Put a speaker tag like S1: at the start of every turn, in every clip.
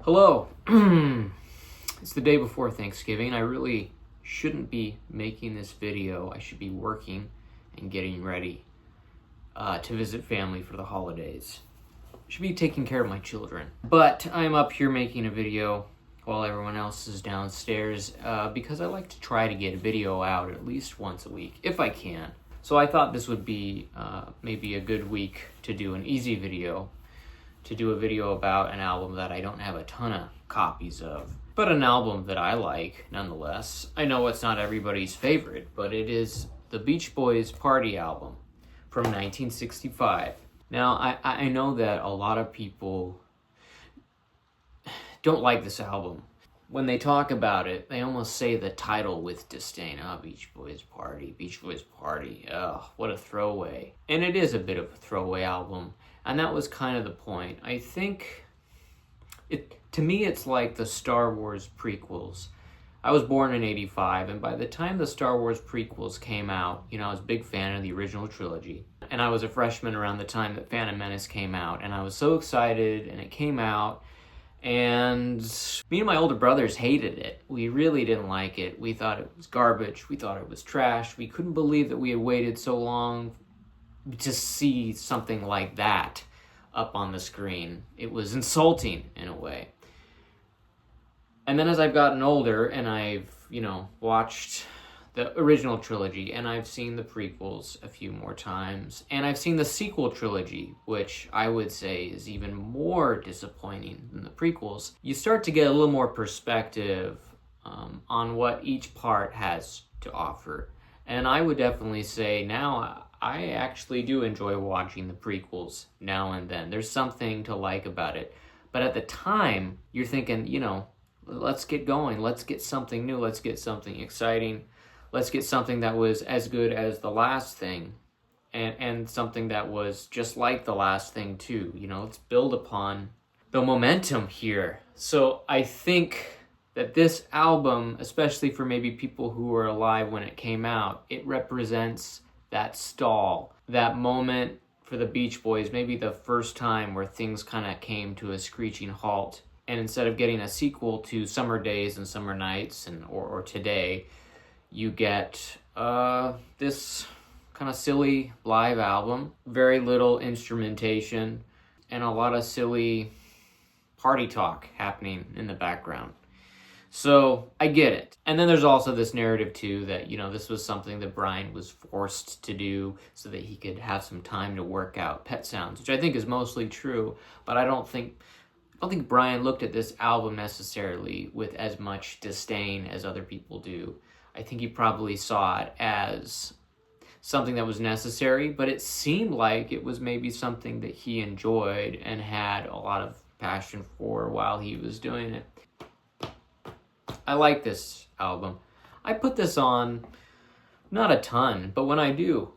S1: Hello. It's the day before Thanksgiving. I really shouldn't be making this video. I should be working and getting ready to visit family for the holidays. I should be taking care of my children. But I'm up here making a video while everyone else is downstairs because I like to try to get a video out at least once a week, if I can. So I thought this would be maybe a good week to do an easy video, to do a video about an album that I don't have a ton of copies of, but an album that I like nonetheless. I know it's not everybody's favorite, but it is the Beach Boys' Party album from 1965. Now, I know that a lot of people don't like this album. When they talk about it, they almost say the title with disdain. Oh, Beach Boys Party, Beach Boys Party. Oh, what a throwaway. And it is a bit of a throwaway album. And that was kind of the point. I think, to me, it's like the Star Wars prequels. I was born in '85, and by the time the Star Wars prequels came out, I was a big fan of the original trilogy. And I was a freshman around the time that Phantom Menace came out, and I was so excited, and it came out, and me and my older brothers hated it. We really didn't like it. We thought it was garbage. We thought it was trash. We couldn't believe that we had waited so long to see something like that up on the screen. It was insulting in a way. And then as I've gotten older and I've, watched the original trilogy and I've seen the prequels a few more times and I've seen the sequel trilogy, which I would say is even more disappointing than the prequels, you start to get a little more perspective on what each part has to offer. And I would definitely say now I actually do enjoy watching the prequels now and then. There's something to like about it. But at the time, you're thinking, let's get going. Let's get something new. Let's get something exciting. Let's get something that was as good as the last thing. And something that was just like the last thing too. Let's build upon the momentum here. So I think that this album, especially for maybe people who were alive when it came out, it represents that stall, that moment for the Beach Boys, maybe the first time where things kind of came to a screeching halt. And instead of getting a sequel to Summer Days and Summer Nights or Today, you get this kind of silly live album, very little instrumentation, and a lot of silly party talk happening in the background. So I get it. And then there's also this narrative too that, this was something that Brian was forced to do so that he could have some time to work out Pet Sounds, which I think is mostly true, but I don't think Brian looked at this album necessarily with as much disdain as other people do. I think he probably saw it as something that was necessary, but it seemed like it was maybe something that he enjoyed and had a lot of passion for while he was doing it. I like this album. I put this on, not a ton, but when I do,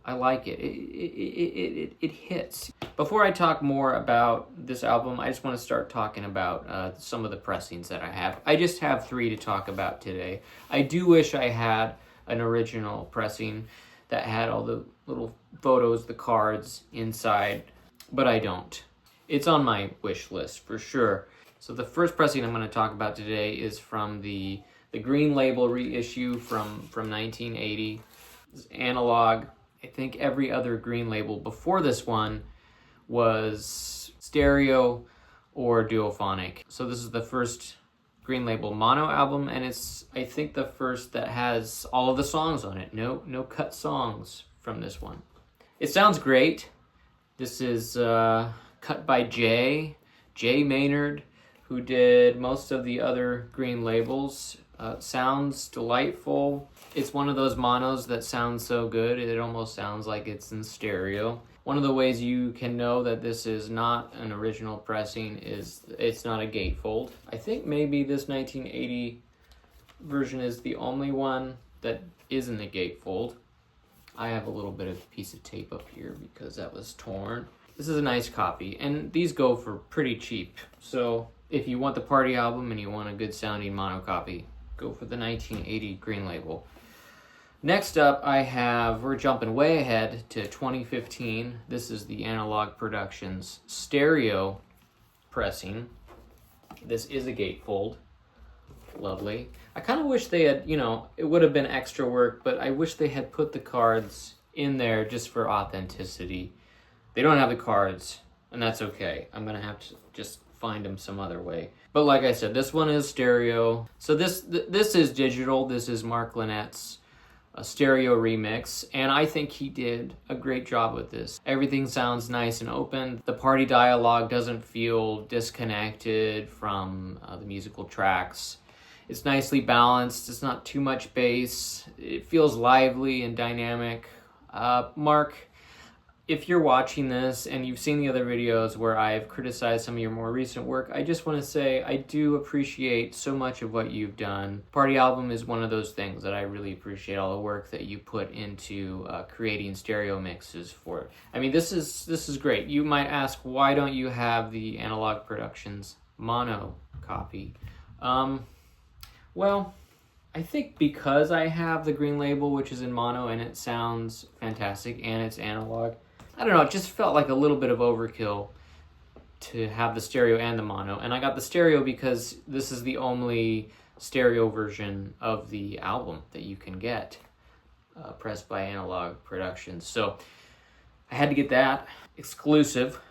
S1: I like it. It hits. Before I talk more about this album, I just want to start talking about some of the pressings that I have. I just have 3 to talk about today. I do wish I had an original pressing that had all the little photos, the cards inside, but I don't. It's on my wish list for sure. So the first pressing I'm going to talk about today is from the Green Label reissue from 1980. It's analog. I think every other Green Label before this one was stereo or duophonic. So this is the first Green Label mono album, and it's, I think, the first that has all of the songs on it. No cut songs from this one. It sounds great. This is cut by Jay Maynard, who did most of the other Green Labels. Sounds delightful. It's one of those monos that sounds so good, it almost sounds like it's in stereo. One of the ways you can know that this is not an original pressing is it's not a gatefold. I think maybe this 1980 version is the only one that isn't a gatefold. I have a little bit of piece of tape up here because that was torn. This is a nice copy, and these go for pretty cheap. So if you want the party album and you want a good sounding mono copy, go for the 1980 Green Label. Next up, we're jumping way ahead to 2015. This is the Analog Productions stereo pressing. This is a gatefold. Lovely. I kind of wish they had, it would have been extra work, but I wish they had put the cards in there just for authenticity. They don't have the cards, and that's okay. I'm going to have to just find them some other way. But like I said, this one is stereo. So this is digital. This is Mark Linnett's stereo remix, and I think he did a great job with this. Everything sounds nice and open. The party dialogue doesn't feel disconnected from the musical tracks. It's nicely balanced. It's not too much bass. It feels lively and dynamic. Mark, if you're watching this and you've seen the other videos where I've criticized some of your more recent work, I just want to say I do appreciate so much of what you've done. Party Album is one of those things that I really appreciate, all the work that you put into creating stereo mixes for it. I mean, this is great. You might ask, why don't you have the Analog Productions mono copy? Well, I think because I have the green label, which is in mono, and it sounds fantastic, and it's analog, I don't know, it just felt like a little bit of overkill to have the stereo and the mono. And I got the stereo because this is the only stereo version of the album that you can get, pressed by Analog Productions. So I had to get that exclusive.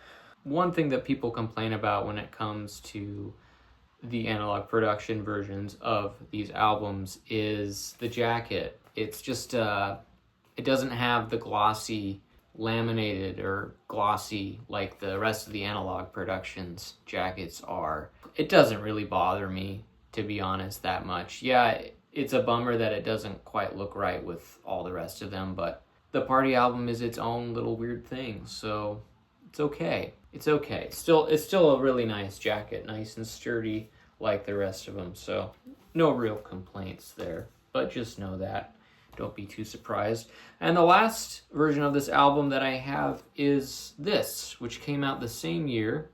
S1: One thing that people complain about when it comes to the Analog Production versions of these albums is the jacket. It's just, it doesn't have the glossy laminated or glossy like the rest of the Analog Productions jackets are. It doesn't really bother me, to be honest, that much. Yeah, it's a bummer that it doesn't quite look right with all the rest of them, but the Party Album is its own little weird thing, so it's okay. It's okay. It's still a really nice jacket, nice and sturdy like the rest of them, so no real complaints there, but just know that. Don't be too surprised. And the last version of this album that I have is this, which came out the same year,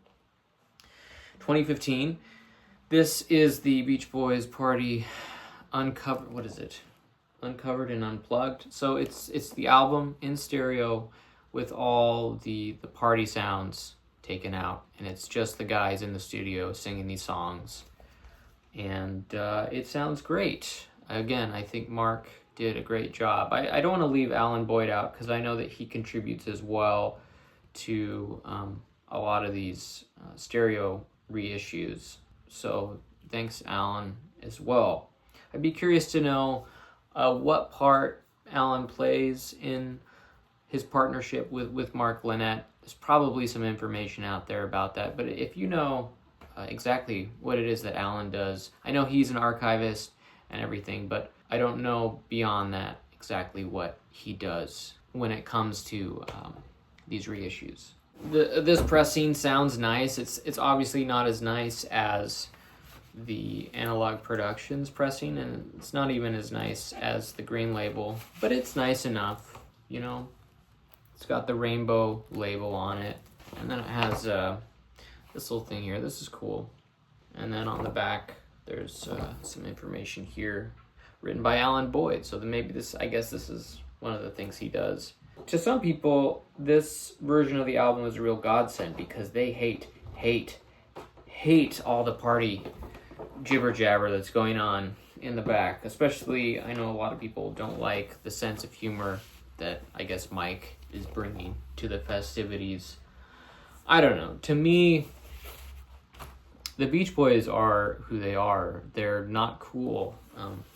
S1: 2015. This is the Beach Boys Party Uncovered. What is it? Uncovered and Unplugged. So it's the album in stereo with all the party sounds taken out, and it's just the guys in the studio singing these songs. And it sounds great. Again, I think Mark did a great job. I don't want to leave Alan Boyd out because I know that he contributes as well to a lot of these stereo reissues. So thanks, Alan, as well. I'd be curious to know what part Alan plays in his partnership with Mark Linnett. There's probably some information out there about that, but if you know exactly what it is that Alan does, I know he's an archivist and everything, but I don't know beyond that exactly what he does when it comes to these reissues. This pressing sounds nice. It's obviously not as nice as the Analog Productions pressing, and it's not even as nice as the green label, but it's nice enough, you know. It's got the rainbow label on it, and then it has this little thing here. This is cool. And then on the back, there's some information here written by Alan Boyd. So then maybe I guess this is one of the things he does. To some people, this version of the album is a real godsend because they hate all the party jibber jabber that's going on in the back. Especially, I know a lot of people don't like the sense of humor that I guess Mike is bringing to the festivities. I don't know. To me, the Beach Boys are who they are. They're not cool.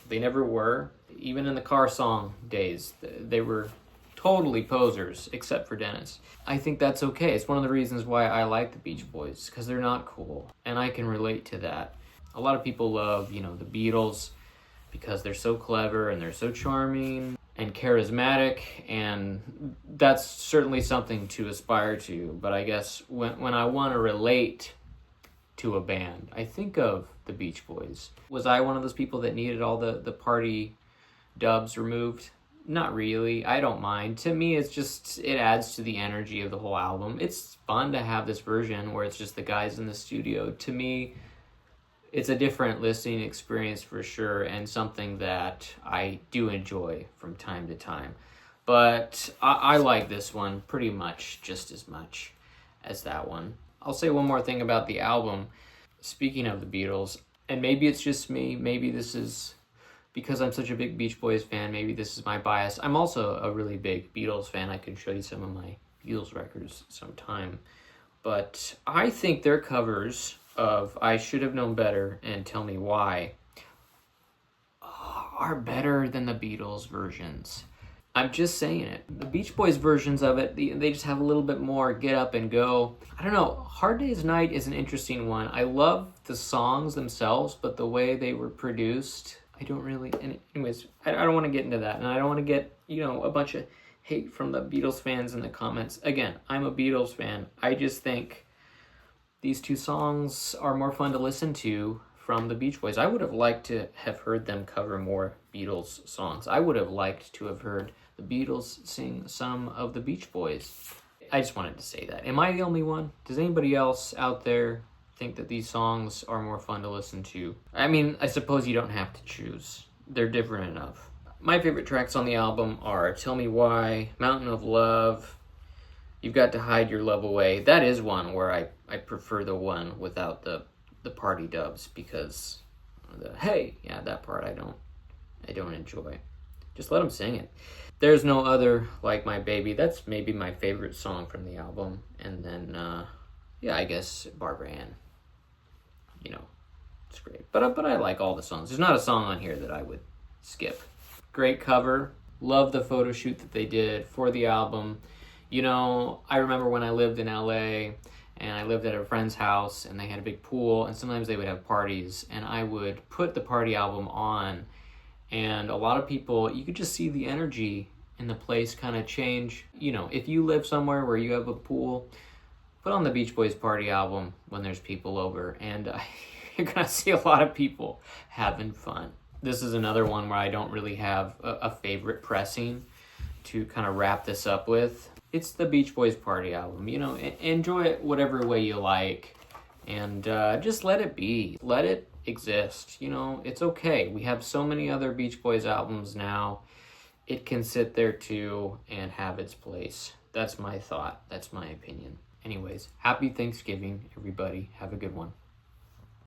S1: They never were. Even in the car song days, they were totally posers, except for Dennis. I think that's okay. It's one of the reasons why I like the Beach Boys, because they're not cool, and I can relate to that. A lot of people love, the Beatles because they're so clever and they're so charming and charismatic, and that's certainly something to aspire to. But I guess when I want to relate to a band, I think of the Beach Boys. Was I one of those people that needed all the party dubs removed? Not really. I don't mind. To me, it adds to the energy of the whole album. It's fun to have this version where it's just the guys in the studio. To me, it's a different listening experience for sure, and something that I do enjoy from time to time. But I like this one pretty much just as much as that one. I'll say one more thing about the album. speaking of the Beatles, and maybe it's just me, maybe this is because I'm such a big Beach Boys fan, maybe this is my bias. I'm also a really big Beatles fan. I can show you some of my Beatles records sometime. But I think their covers of I Should Have Known Better and Tell Me Why are better than the Beatles versions. I'm just saying it. The Beach Boys versions of it, they just have a little bit more get up and go. I don't know. Hard Day's Night is an interesting one. I love the songs themselves, but the way they were produced, I don't really... Anyways, I don't want to get into that. And I don't want to get, a bunch of hate from the Beatles fans in the comments. Again, I'm a Beatles fan. I just think these two songs are more fun to listen to from the Beach Boys. I would have liked to have heard them cover more Beatles songs. I would have liked to have heard the Beatles sing some of the Beach Boys. I just wanted to say that. Am I the only one? Does anybody else out there think that these songs are more fun to listen to? I mean, I suppose you don't have to choose. They're different enough. My favorite tracks on the album are Tell Me Why, Mountain of Love, You've Got to Hide Your Love Away. That is one where I prefer the one without the party dubs, because that part I don't enjoy. Just let them sing it. There's No Other Like My Baby. That's maybe my favorite song from the album. And then I guess Barbara Ann. It's great. But I like all the songs. There's not a song on here that I would skip. Great cover. Love the photo shoot that they did for the album. I remember when I lived in LA and I lived at a friend's house and they had a big pool, and sometimes they would have parties, and I would put the party album on, and a lot of people, you could just see the energy in the place kind of change. If you live somewhere where you have a pool, put on the Beach Boys party album when there's people over, and you're going to see a lot of people having fun. This is another one where I don't really have a favorite pressing to kind of wrap this up with. It's the Beach Boys party album. Enjoy it whatever way you like, and just let it be. Let it exist. It's okay. We have so many other Beach Boys albums now. It can sit there too and have its place. That's my thought. That's my opinion. Anyways, happy Thanksgiving, everybody. Have a good one.